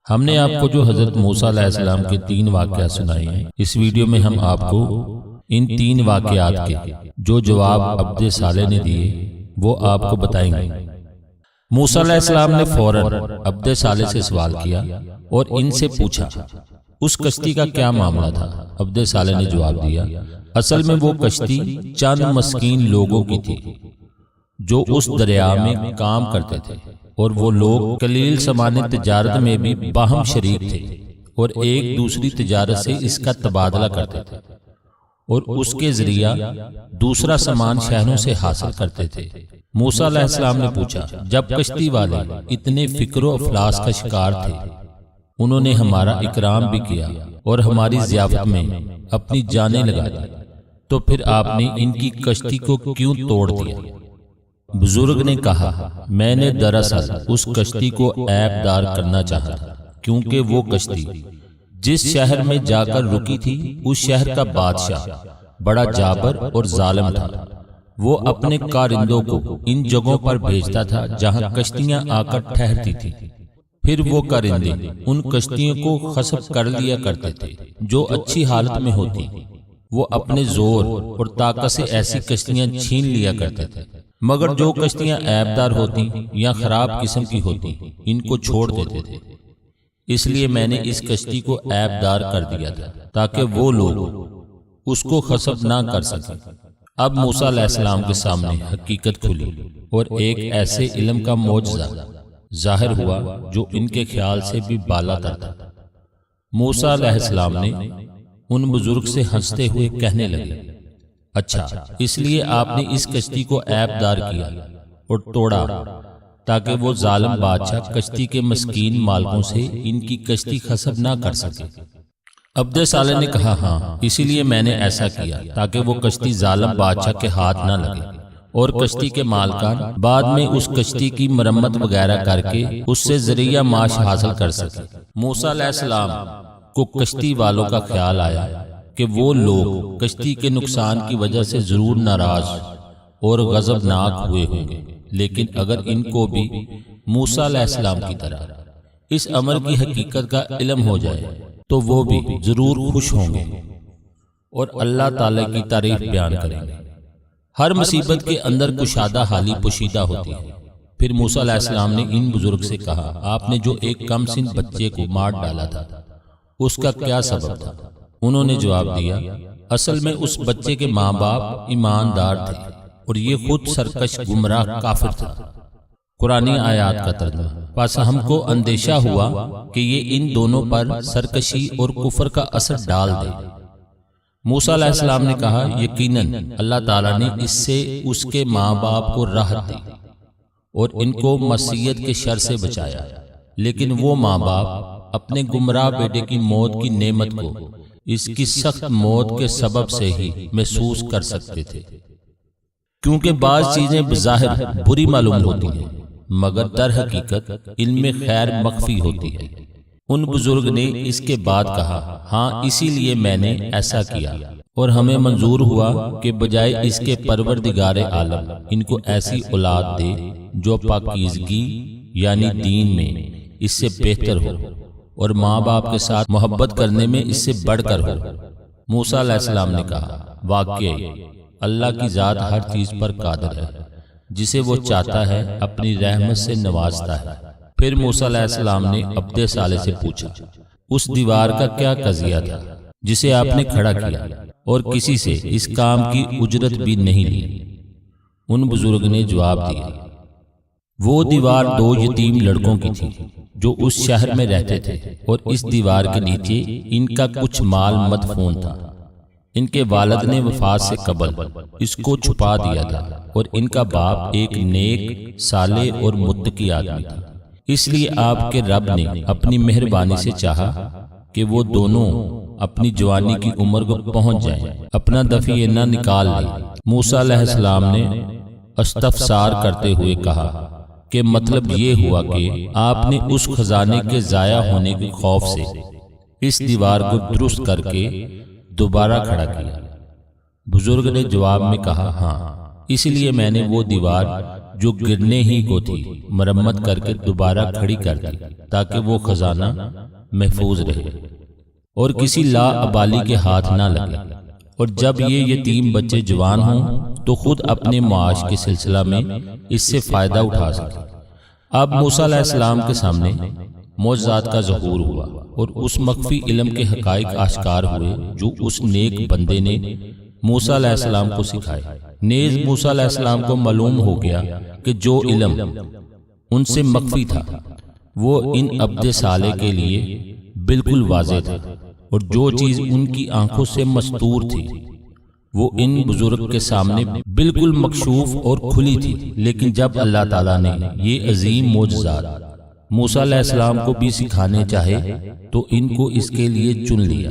ہم نے آپ کو جو حضرت موسیٰ علیہ السلام کے 3 واقعات سنائے ہیں، اس ویڈیو میں ہم آپ کو ان 3 واقعات کے جو جواب عبد صالح نے دیے وہ آپ کو بتائیں گے۔ موسیٰ علیہ السلام نے فوراً عبد صالح سے سوال کیا اور ان سے پوچھا اس کشتی کا کیا معاملہ تھا۔ عبد صالح نے جواب دیا، اصل میں وہ کشتی چند مسکین لوگوں کی تھی جو اس دریا میں کام کرتے تھے، اور وہ لوگ قلیل سامان تجارت میں بھی باہم شریک تھے اور ایک دوسری تجارت سے اس کا تبادلہ کرتے تھے اور اس کے ذریعہ دوسرا سامان شہروں سے حاصل کرتے تھے۔ موسیٰ علیہ السلام نے پوچھا، جب کشتی والے اتنے فکر و افلاس کا شکار تھے، انہوں نے ہمارا اکرام بھی کیا اور ہماری ضیافت میں اپنی جانیں لگا دی، تو پھر آپ نے ان کی کشتی کو کیوں توڑ دیا؟ بزرگ نے کہا، میں نے دراصل اس کشتی کو عیب دار کرنا چاہا تھا، کیونکہ وہ کشتی جس شہر میں جا کر رکی تھی اس شہر کا بادشاہ بڑا جابر اور ظالم تھا۔ وہ اپنے کارندوں کو ان جگہوں پر بھیجتا تھا جہاں کشتیاں آ کر ٹھہرتی تھی، پھر وہ کارندے ان کشتیوں کو غصب کر لیا کرتے تھے جو اچھی حالت میں ہوتی، وہ اپنے زور اور طاقت سے ایسی کشتیاں چھین لیا کرتے تھے، مگر جو کشتیاں عیب دار ہوتی یا خراب قسم کی ہوتی ان کو چھوڑ دیتے تھے۔ اس لیے میں نے اس کشتی کو عیب دار کر دیا تھا تاکہ وہ لوگ اس کو غصب نہ کر سکیں۔ اب موسیٰ علیہ السلام کے سامنے حقیقت کھلی اور ایک ایسے علم کا معجزہ ظاہر ہوا جو ان کے خیال سے بھی بالا تر تھا۔ موسیٰ علیہ السلام نے ان بزرگ سے ہنستے ہوئے کہنے لگے، اچھا، اس لیے آپ نے اس کشتی کو عیب دار کیا اور توڑا تاکہ وہ ظالم بادشاہ کشتی کے مسکین مالکوں سے ان کی کشتی غصب نہ کر سکے۔ عبد صالح نے کہا، ہاں، اسی لیے میں نے ایسا کیا تاکہ وہ کشتی ظالم بادشاہ کے ہاتھ نہ لگے اور کشتی کے مالکان بعد میں اس کشتی کی مرمت وغیرہ کر کے اس سے ذریعہ معاش حاصل کر سکے۔ موسیٰ علیہ السلام کو کشتی والوں کا خیال آیا کہ وہ لوگ کشتی کے نقصان کی وجہ سے ضرور ناراض اور غضبناک ہوئے ہوں گے، لیکن اگر ان کو بھی موسیٰ علیہ السلام کی طرح اس امر کی حقیقت کا علم ہو جائے تو وہ بھی ضرور خوش ہوں گے اور اللہ تعالی کی تعریف بیان کریں گے۔ ہر مصیبت کے اندر کشادہ حالی پوشیدہ ہوتی ہے۔ پھر موسیٰ علیہ السلام نے ان بزرگ سے کہا، آپ نے جو ایک کم سن بچے کو مار ڈالا تھا اس کا کیا سبب تھا؟ انہوں نے جواب دیا، اصل میں اس بچے کے ماں باپ ایماندار تھے اور یہ خود سرکش گمراہ کافر تھا۔ قرآنی آیات کا ترجمہ، پس ہم کو اندیشہ ہوا کہ یہ ان دونوں پر سرکشی اور کفر کا اثر ڈال دے۔ موسیٰ علیہ السلام نے کہا، یقیناً اللہ تعالیٰ نے اس سے اس کے ماں باپ کو راحت دی اور ان کو معصیت کے شر سے بچایا، لیکن وہ ماں باپ اپنے گمراہ بیٹے کی موت کی نعمت کو اس کی سخت موت کے سبب سے ہی محسوس کر سکتے تھے، کیونکہ بعض چیزیں بظاہر بری معلوم ہوتی ہیں مگر در حقیقت علم خیر مخفی ہوتی ہے۔ ان بزرگ نے اس کے بعد کہا، ہاں، اسی لیے میں نے ایسا کیا اور ہمیں منظور ہوا کہ بجائے اس کے پروردگار عالم ان کو ایسی اولاد دے جو پاکیزگی یعنی دین میں اس سے بہتر ہو اور ماں باپ کے ساتھ محبت کرنے میں اس سے بڑھ کر ہو۔ موسیٰ علیہ السلام نے کہا، واقعی اللہ کی ذات ہر چیز پر قادر ہے، جسے وہ چاہتا ہے اپنی رحمت سے نوازتا ہے۔ پھر موسیٰ علیہ السلام نے عبد صالح سے پوچھا، اس دیوار کا کیا قضیہ تھا جسے آپ نے کھڑا کیا اور کسی سے اس کام کی اجرت بھی نہیں لی؟ ان بزرگ نے جواب دیا، وہ دیوار 2 یتیم لڑکوں کی تھی جو اس شہر میں رہتے تھے، اور اس دیوار کے نیچے ان کا کچھ مال مدفون تھا۔ ان کے والد نے وفات سے قبل اس کو چھپا دیا تھا اور ان کا باپ ایک نیک، صالح اور متقی آدمی تھا، اس لیے آپ کے رب نے اپنی مہربانی سے چاہا کہ وہ دونوں اپنی جوانی کی عمر کو پہنچ جائیں، اپنا دفینہ نکال لیں۔ موسیٰ علیہ السلام نے استفسار کرتے ہوئے کہا کہ مطلب یہ ہوا کہ آپ نے اس خزانے کے ضائع ہونے کے خوف سے اس دیوار کو درست کر کے دوبارہ کھڑا کیا؟ بزرگ نے جواب میں کہا، ہاں، اس لیے میں نے وہ دیوار جو گرنے ہی کو تھی مرمت کر کے دوبارہ کھڑی کر دی تاکہ وہ خزانہ محفوظ رہے اور کسی لا ابالی کے ہاتھ نہ لگے، اور جب یہ یتیم بچے جوان ہوں تو خود اپنے معاش کے سلسلہ میں اس سے فائدہ اٹھا سکے۔ اب موسیٰ علیہ السلام کے سامنے معجزات کا ظہور ہوا اور اس مخفی علم کے حقائق آشکار ہوئے جو اس نیک بندے نے موسیٰ علیہ السلام کو سکھائے۔ نیز موسیٰ علیہ السلام کو معلوم ہو گیا کہ جو علم ان سے مخفی تھا وہ ان عبد صالح کے لیے بالکل واضح تھا، اور جو چیز ان کی آنکھوں سے مستور تھی وہ ان بزرگ کے سامنے بالکل مکشوف اور کھلی تھی۔ لیکن جب اللہ تعالیٰ نے یہ عظیم معجزات موسیٰ علیہ السلام کو بھی سکھانے چاہے تو ان کو اس کے لیے چن لیا۔